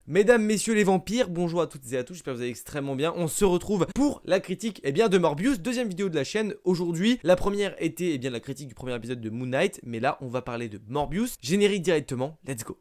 Mesdames, messieurs les vampires, bonjour à toutes et à tous, j'espère que vous allez extrêmement bien. On se retrouve pour la critique de Morbius, deuxième vidéo de la chaîne. Aujourd'hui, la première était la critique du premier épisode de Moon Knight, mais là on va parler de Morbius. Générique directement, let's go.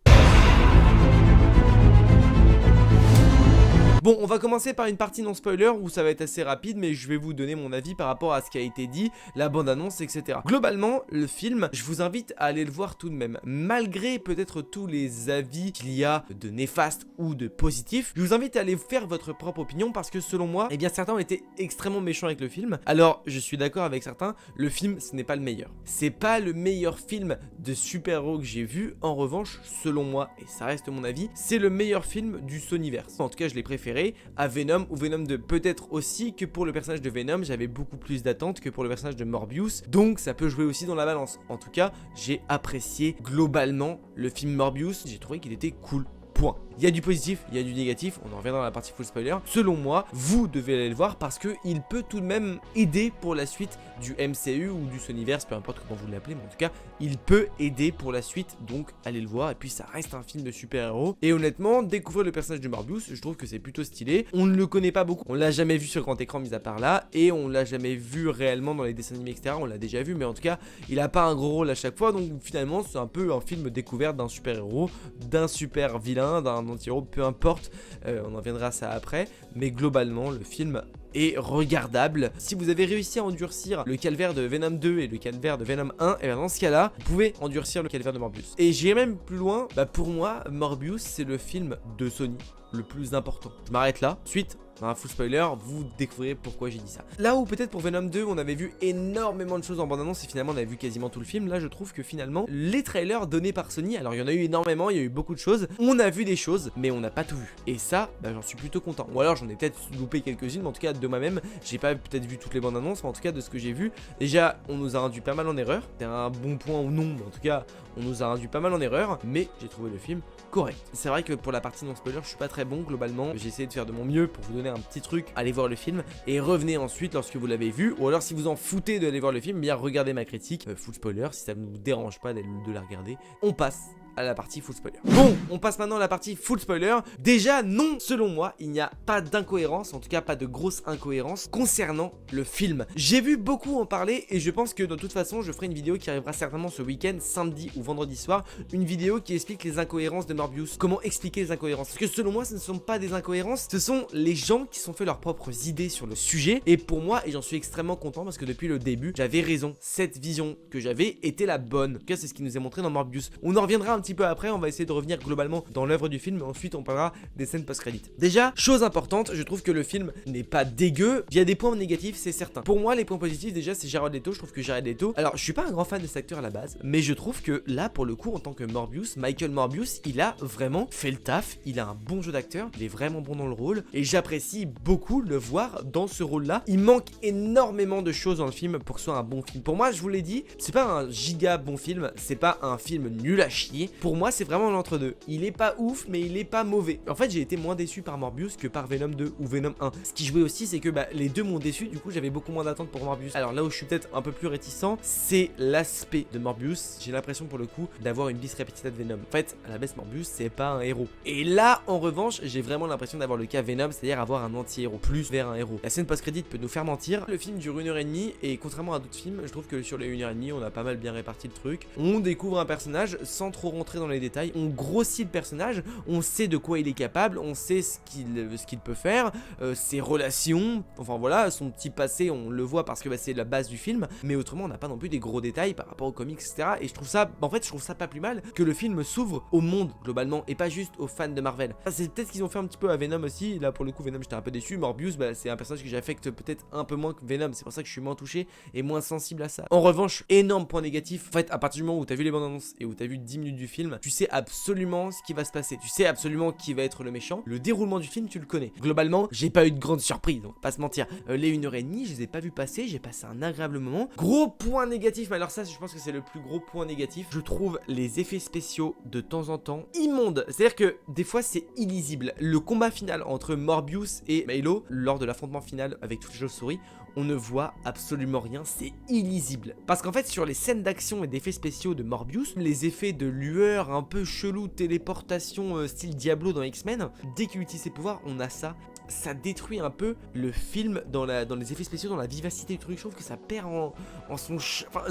Bon, on va commencer par une partie non spoiler où ça va être assez rapide, mais je vais vous donner mon avis par rapport à ce qui a été dit, la bande-annonce, etc. Globalement, le film, je vous invite à aller le voir tout de même. Malgré peut-être tous les avis qu'il y a de néfastes ou de positifs, je vous invite à aller faire votre propre opinion parce que selon moi, certains ont été extrêmement méchants avec le film. Alors, je suis d'accord avec certains, le film, ce n'est pas le meilleur. C'est pas le meilleur film de super-héros que j'ai vu. En revanche, selon moi, et ça reste mon avis, c'est le meilleur film du Sonyverse. En tout cas, je l'ai préféré à Venom ou Venom 2. Peut-être aussi que pour le personnage de Venom, j'avais beaucoup plus d'attentes que pour le personnage de Morbius, donc ça peut jouer aussi dans la balance. En tout cas, j'ai apprécié globalement le film Morbius, j'ai trouvé qu'il était cool. Point. Il y a du positif, il y a du négatif, on en reviendra dans la partie full spoiler. Selon moi, vous devez aller le voir parce qu'il peut tout de même aider pour la suite du MCU ou du Sonyverse, peu importe comment vous l'appelez, mais en tout cas, il peut aider pour la suite, donc allez le voir. Et puis ça reste un film de super-héros. Et honnêtement, découvrir le personnage de Morbius, je trouve que c'est plutôt stylé. On ne le connaît pas beaucoup, on l'a jamais vu sur grand écran mis à part là, et on l'a jamais vu réellement dans les dessins animés, etc. On l'a déjà vu, mais en tout cas, il a pas un gros rôle à chaque fois, donc finalement, c'est un peu un film découverte d'un super-héros, d'un super vilain, d'un anti-héros, peu importe, on en viendra à ça après, mais globalement le film est regardable. Si vous avez réussi à endurcir le calvaire de Venom 2 et le calvaire de Venom 1, et bien dans ce cas là, vous pouvez endurcir le calvaire de Morbius. Et j'irai même plus loin, pour moi Morbius c'est le film de Sony le plus important. Je m'arrête là, suite dans un full spoiler, vous découvrirez pourquoi j'ai dit ça. Là où peut-être pour Venom 2, on avait vu énormément de choses en bande-annonce et finalement on avait vu quasiment tout le film, là je trouve que finalement, les trailers donnés par Sony, alors il y en a eu énormément, il y a eu beaucoup de choses, on a vu des choses, mais on n'a pas tout vu. Et ça, j'en suis plutôt content. Ou alors j'en ai peut-être loupé quelques-unes, mais en tout cas de moi-même, j'ai pas peut-être vu toutes les bandes-annonces, mais en tout cas de ce que j'ai vu, déjà on nous a induit pas mal en erreur, c'est un bon point ou non, mais en tout cas on nous a induit pas mal en erreur, mais j'ai trouvé le film correct. C'est vrai que pour la partie non spoiler, je suis pas très bon globalement. J'ai essayé de faire de mon mieux pour vous donner un petit truc. Allez voir le film et revenez ensuite lorsque vous l'avez vu. Ou alors si vous en foutez d'aller voir le film, bien regardez ma critique full spoiler si ça ne vous dérange pas de la regarder. On passe à la partie full spoiler. Bon, on passe maintenant à la partie full spoiler. Déjà, non, selon moi, il n'y a pas d'incohérence, en tout cas pas de grosse incohérence concernant le film. J'ai vu beaucoup en parler et je pense que de toute façon, je ferai une vidéo qui arrivera certainement ce week-end, samedi ou vendredi soir, une vidéo qui explique les incohérences de Morbius. Comment expliquer les incohérences? Parce que selon moi, ce ne sont pas des incohérences, ce sont les gens qui se sont fait leurs propres idées sur le sujet. Et pour moi, et j'en suis extrêmement content parce que depuis le début, j'avais raison. Cette vision que j'avais était la bonne. En tout cas, c'est ce qui nous est montré dans Morbius. On en reviendra un petit peu après, on va essayer de revenir globalement dans l'œuvre du film, mais ensuite on parlera des scènes post-crédit. Déjà, chose importante, je trouve que le film n'est pas dégueu, il y a des points négatifs, c'est certain. Pour moi, les points positifs, déjà, c'est Jared Leto, je trouve que Jared Leto, alors je suis pas un grand fan de cet acteur à la base, mais je trouve que là, pour le coup, en tant que Morbius, Michael Morbius, il a vraiment fait le taf, il a un bon jeu d'acteur, il est vraiment bon dans le rôle, et j'apprécie beaucoup le voir dans ce rôle-là. Il manque énormément de choses dans le film pour que ce soit un bon film. Pour moi, je vous l'ai dit, c'est pas un giga bon film, c'est pas un film nul à chier. Pour moi, c'est vraiment l'entre-deux. Il est pas ouf, mais il est pas mauvais. En fait, j'ai été moins déçu par Morbius que par Venom 2 ou Venom 1. Ce qui jouait aussi, c'est que les deux m'ont déçu. Du coup, j'avais beaucoup moins d'attentes pour Morbius. Alors là où je suis peut-être un peu plus réticent, c'est l'aspect de Morbius. J'ai l'impression pour le coup d'avoir une bis repetita de Venom. En fait, à la base, Morbius, c'est pas un héros. Et là, en revanche, j'ai vraiment l'impression d'avoir le cas Venom, c'est-à-dire avoir un anti-héros plus vers un héros. La scène post-crédit peut nous faire mentir. Le film dure 1h30 et contrairement à d'autres films, je trouve que sur les 1h30, on a pas mal bien réparti le truc. On découvre un personnage sans trop rentrer dans les détails. On grossit le personnage, on sait de quoi il est capable, on sait ce qu'il peut faire, ses relations, enfin voilà, son petit passé, on le voit parce que c'est la base du film, mais autrement on n'a pas non plus des gros détails par rapport aux comics, etc. Et je trouve ça, en fait je trouve ça pas plus mal que le film s'ouvre au monde globalement et pas juste aux fans de Marvel. C'est peut-être ce qu'ils ont fait un petit peu à Venom aussi, là pour le coup Venom j'étais un peu déçu, Morbius c'est un personnage que j'affecte peut-être un peu moins que Venom, c'est pour ça que je suis moins touché et moins sensible à ça. En revanche, énorme point négatif, en fait à partir du moment où t'as vu les bandes annonces et où t'as vu 10 minutes du film, tu sais absolument ce qui va se passer, tu sais absolument qui va être le méchant, le déroulement du film tu le connais. Globalement, j'ai pas eu de grande surprise, donc pas se mentir. Les 1h30, je les ai pas vus passer, j'ai passé un agréable moment. Gros point négatif, mais alors ça je pense que c'est le plus gros point négatif, je trouve les effets spéciaux de temps en temps immondes. C'est-à-dire que des fois c'est illisible. Le combat final entre Morbius et Milo, lors de l'affrontement final avec toutes les chauves-souris, on ne voit absolument rien, c'est illisible. Parce qu'en fait sur les scènes d'action et d'effets spéciaux de Morbius, les effets de lueur lueurs un peu chelou, téléportation style Diablo dans X-Men, dès qu'il utilise ses pouvoirs, on a ça. Ça détruit un peu le film dans les effets spéciaux, dans la vivacité du truc. Je trouve que ça perd en son... Enfin,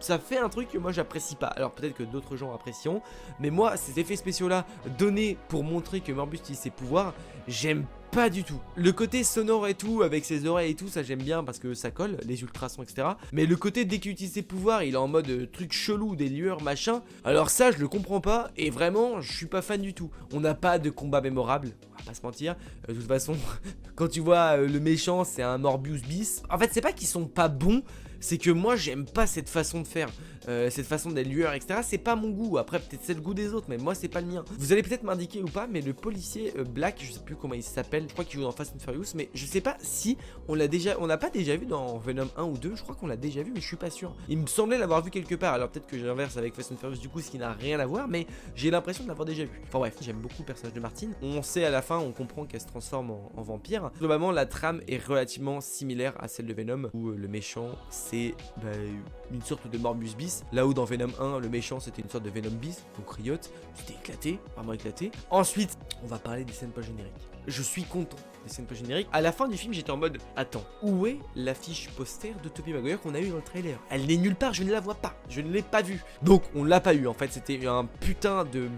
ça fait un truc que moi j'apprécie pas. Alors peut-être que d'autres gens apprécient, mais moi ces effets spéciaux là, donnés pour montrer que Morbius utilise ses pouvoirs, j'aime pas du tout. Le côté sonore et tout, avec ses oreilles et tout, ça j'aime bien parce que ça colle, les ultrasons, etc. Mais le côté dès qu'il utilise ses pouvoirs, il est en mode truc chelou, des lueurs, machin. Alors ça, je le comprends pas et vraiment, je suis pas fan du tout. On n'a pas de combat mémorable, on va pas se mentir. De toute façon, quand tu vois le méchant, c'est un Morbius bis. En fait, c'est pas qu'ils sont pas bons, c'est que moi j'aime pas cette façon de faire, cette façon des lueurs, etc. C'est pas mon goût. Après, peut-être c'est le goût des autres, mais moi c'est pas le mien. Vous allez peut-être m'indiquer ou pas, mais le policier Black, je sais plus comment il s'appelle, je crois qu'il joue dans Fast and Furious, mais je sais pas si on n'a pas déjà vu dans Venom 1 ou 2, je crois qu'on l'a déjà vu, mais je suis pas sûr. Il me semblait l'avoir vu quelque part, alors peut-être que j'inverse avec Fast and Furious du coup, ce qui n'a rien à voir, mais j'ai l'impression de l'avoir déjà vu. Enfin bref, j'aime beaucoup le personnage de Martine. On sait à la fin, on comprend qu'elle se transforme en vampire. Globalement, la trame est relativement similaire à celle de Venom, où le méchant, c'est une sorte de Morbius bis, là où dans Venom 1, le méchant, c'était une sorte de Venom bis, donc Riot, c'était éclaté, vraiment éclaté. Ensuite, on va parler des scènes post-génériques. Je suis content des scènes post-génériques. À la fin du film, j'étais en mode, attends, où est l'affiche poster de Tobey Maguire qu'on a eu dans le trailer? Elle n'est nulle part, je ne la vois pas, je ne l'ai pas vue. Donc, on l'a pas eu, en fait, c'était un putain de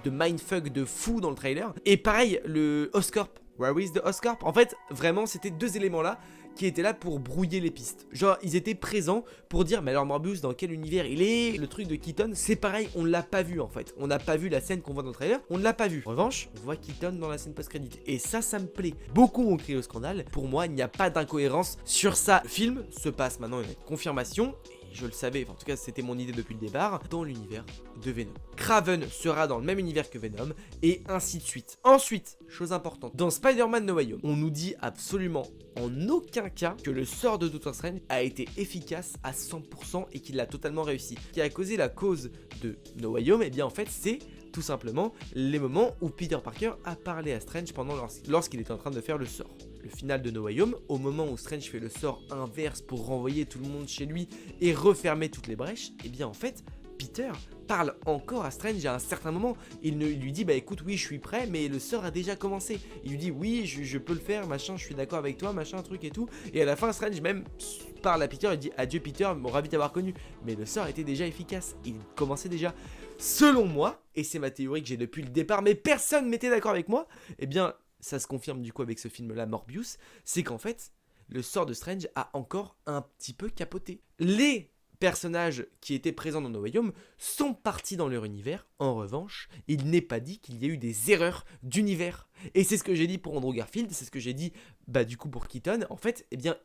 mindfuck de fou dans le trailer. Et pareil, le Oscorp, where is the Oscorp? En fait, vraiment, c'était deux éléments là qui étaient là pour brouiller les pistes. Genre, ils étaient présents pour dire, mais alors Morbius, dans quel univers il est? Le truc de Keaton, c'est pareil, on l'a pas vu en fait. On n'a pas vu la scène qu'on voit dans le trailer, on ne l'a pas vu. En revanche, on voit Keaton dans la scène post-crédit. Et ça me plaît. Beaucoup ont crié au scandale. Pour moi, il n'y a pas d'incohérence sur ça. Le film se passe maintenant, une confirmation. Je le savais, enfin, en tout cas c'était mon idée depuis le départ, dans l'univers de Venom. Kraven sera dans le même univers que Venom, et ainsi de suite. Ensuite, chose importante, dans Spider-Man No Way Home, on nous dit absolument en aucun cas que le sort de Doctor Strange a été efficace à 100% et qu'il l'a totalement réussi. Ce qui a causé la cause de No Way Home, et bien en fait c'est tout simplement les moments où Peter Parker a parlé à Strange lorsqu'il était en train de faire le sort. Le final de No Way Home, au moment où Strange fait le sort inverse pour renvoyer tout le monde chez lui et refermer toutes les brèches, et bien en fait, Peter parle encore à Strange à un certain moment. Il lui dit, bah écoute, oui, je suis prêt, mais le sort a déjà commencé. Il lui dit, oui, je peux le faire, machin, je suis d'accord avec toi, machin, truc et tout. Et à la fin, Strange même parle à Peter et dit, adieu Peter, bon, ravi de t'avoir connu. Mais le sort était déjà efficace, il commençait déjà. Selon moi, et c'est ma théorie que j'ai depuis le départ, mais personne n'était d'accord avec moi, eh bien, ça se confirme du coup avec ce film-là, Morbius, c'est qu'en fait, le sort de Strange a encore un petit peu capoté. Les personnages qui étaient présents dans No Way Home sont partis dans leur univers. En revanche, il n'est pas dit qu'il y a eu des erreurs d'univers. Et c'est ce que j'ai dit pour Andrew Garfield, c'est ce que j'ai dit du coup pour Keaton. En fait, eh bien,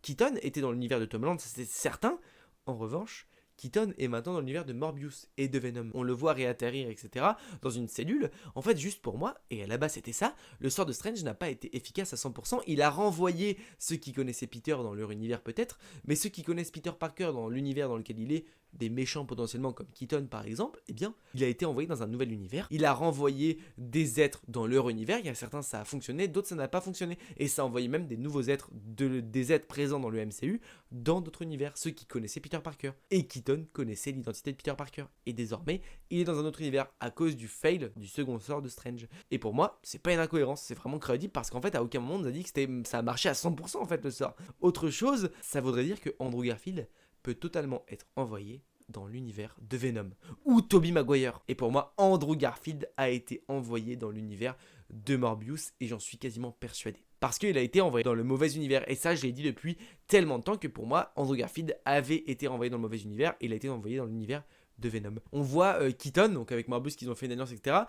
Keaton était dans l'univers de Tom Holland, c'est certain. En revanche, Keaton est maintenant dans l'univers de Morbius et de Venom. On le voit réatterrir, etc. dans une cellule. En fait, juste pour moi, et à la base c'était ça, le sort de Strange n'a pas été efficace à 100%. Il a renvoyé ceux qui connaissaient Peter dans leur univers peut-être, mais ceux qui connaissent Peter Parker dans l'univers dans lequel il est, des méchants potentiellement comme Keaton par exemple, eh bien, il a été envoyé dans un nouvel univers. Il a renvoyé des êtres dans leur univers. Il y a certains ça a fonctionné, d'autres ça n'a pas fonctionné. Et ça a envoyé même des nouveaux êtres, des êtres présents dans le MCU, dans d'autres univers, ceux qui connaissaient Peter Parker. Et Keaton connaissait l'identité de Peter Parker. Et désormais, il est dans un autre univers à cause du fail du second sort de Strange. Et pour moi, c'est pas une incohérence, c'est vraiment crédible parce qu'en fait, à aucun moment on nous a dit que ça a marché à 100% en fait le sort. Autre chose, ça voudrait dire que Andrew Garfield peut totalement être envoyé dans l'univers de Venom ou Tobey Maguire. Et pour moi, Andrew Garfield a été envoyé dans l'univers de Morbius et j'en suis quasiment persuadé. Parce qu'il a été envoyé dans le mauvais univers. Et ça, je l'ai dit depuis tellement de temps que pour moi, Andrew Garfield avait été envoyé dans le mauvais univers et il a été envoyé dans l'univers de Venom. On voit Keaton, donc avec Morbius qu'ils ont fait une alliance, etc.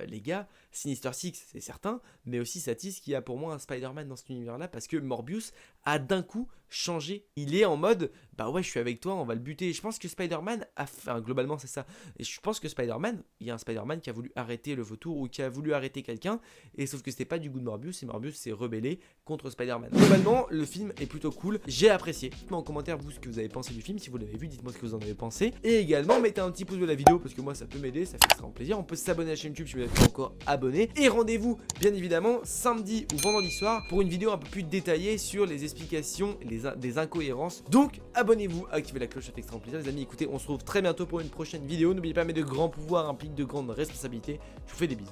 Les gars, Sinister Six, c'est certain, mais aussi Satis qui a pour moi un Spider-Man dans cet univers-là parce que Morbius a d'un coup changé. Il est en mode, bah ouais, je suis avec toi, on va le buter. Je pense que Spider-Man enfin, globalement, c'est ça. Et je pense que Spider-Man, il y a un Spider-Man qui a voulu arrêter le vautour ou qui a voulu arrêter quelqu'un, et sauf que c'était pas du goût de Morbius, et Morbius s'est rebellé contre Spider-Man. Globalement, le film est plutôt cool, j'ai apprécié. Dites-moi en commentaire vous ce que vous avez pensé du film, si vous l'avez vu, dites-moi ce que vous en avez pensé. Et également, mettez un petit pouce de la vidéo parce que moi ça peut m'aider, ça fait extrêmement plaisir. On peut s'abonner à la chaîne chaîne YouTube si vous n'êtes pas encore abonné. Et rendez-vous bien évidemment samedi ou vendredi soir pour une vidéo un peu plus détaillée sur les explications des incohérences. Donc abonnez-vous, activez la cloche, ça fait extrêmement plaisir les amis. Écoutez, on se retrouve très bientôt pour une prochaine vidéo. N'oubliez pas, mais de grands pouvoirs impliquent de grandes responsabilités. Je vous fais des bisous.